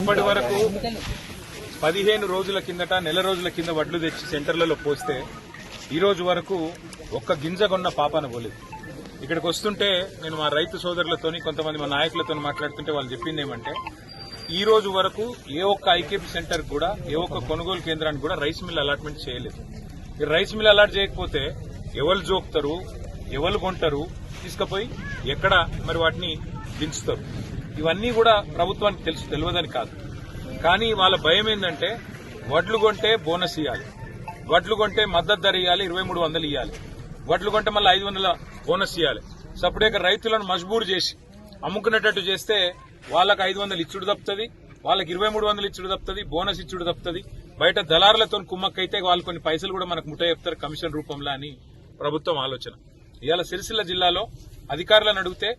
ఇప్పటి వరకు 15 రోజుల కిందట నెల రోజుల కింద వడ్లు తెచ్చి సెంటర్లలో పోస్తే ఈ రోజు వరకు ఒక్క గింజ కొన్న పాపాన పోలేదు. ఇక్కడికి వస్తుంటే నేను మా రైతు సోదరులతోని కొంతమంది మా నాయకులతో మాట్లాడుతుంటే వాళ్ళు చెప్పింది ఏమంటే ఈ రోజు వరకు ఏ ఒక్క ఐకేపీ సెంటర్ కూడా ఏ ఒక్క కొనుగోలు కేంద్రానికి కూడా రైస్ మిల్ అలాట్మెంట్ చేయలేదు. ఈ రైస్ మిల్ అలాట్ చేయకపోతే ఎవరు జోక్తారు, ఎవరు కొంటారు, తీసుకుపోయి ఎక్కడ మరి వాటిని దించుతారు? ఇవన్నీ కూడా ప్రభుత్వానికి తెలియదని కాదు. కానీ వాళ్ళ భయం ఏంటంటే వడ్లు కొంటే బోనస్ ఇవ్వాలి, వడ్లు కొంటే మద్దతు ధర ఇవ్వాలి, 2300 ఇవ్వాలి, వడ్లు కొంటే మళ్ళీ 500 బోనస్ ఇవ్వాలి. సపరేక రైతులను మజ్బూర్ చేసి అమ్ముకునేటట్టు చేస్తే వాళ్ళకి 500 ఇచ్చుడు తప్పుతుంది, వాళ్ళకి 2300 ఇచ్చుడు తప్పుతుంది, బోనస్ ఇచ్చుడు తప్పుతుంది. బయట దళారులతో కుమ్మక్కైతే వాళ్ళు కొన్ని పైసలు కూడా మనకు ముట్ట చెప్తారు కమిషన్ రూపంలో అని ప్రభుత్వం ఆలోచన. ఇవాళ సిరిసిల్ల జిల్లాలో అధికారులను అడిగితే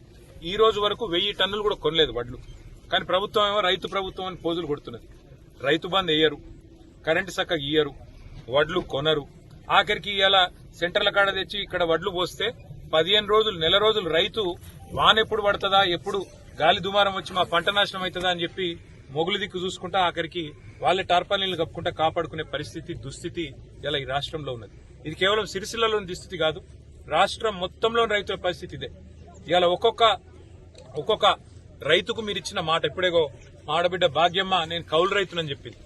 ఈ రోజు వరకు 1000 టన్నులు కూడా కొనలేదు వడ్లు. కానీ ప్రభుత్వం ఏమో రైతు ప్రభుత్వం అని పోజులు కొడుతున్నది. రైతు బంద్ వేయరు, కరెంటు చక్కగా ఇయ్యరు, వడ్లు కొనరు. ఆఖరికి ఇలా సెంటర్ల కాడ తెచ్చి ఇక్కడ వడ్లు పోస్తే 15 రోజులు నెల రోజులు రైతు వానెప్పుడు పడుతుందా, ఎప్పుడు గాలి దుమారం వచ్చి మా పంట నాశనం అవుతుందా అని చెప్పి మొగులు దిక్కు చూసుకుంటా ఆఖరికి వాళ్ళే టార్పాలిన్లు కప్పుకుంటా కాపాడుకునే పరిస్థితి దుస్థితి ఇలా ఈ రాష్ట్రంలో ఉన్నది. ఇది కేవలం సిరిసిల్లలోని దుస్థితి కాదు, రాష్ట్రం మొత్తంలోని రైతుల పరిస్థితి ఇదే. ఇవాళ ఒక్కొక్క రైతుకు మీరు ఇచ్చిన మాట, ఎప్పుడేగో ఆడబిడ్డ భాగ్యమ్మ నేను కౌలు రైతునని చెప్పింది.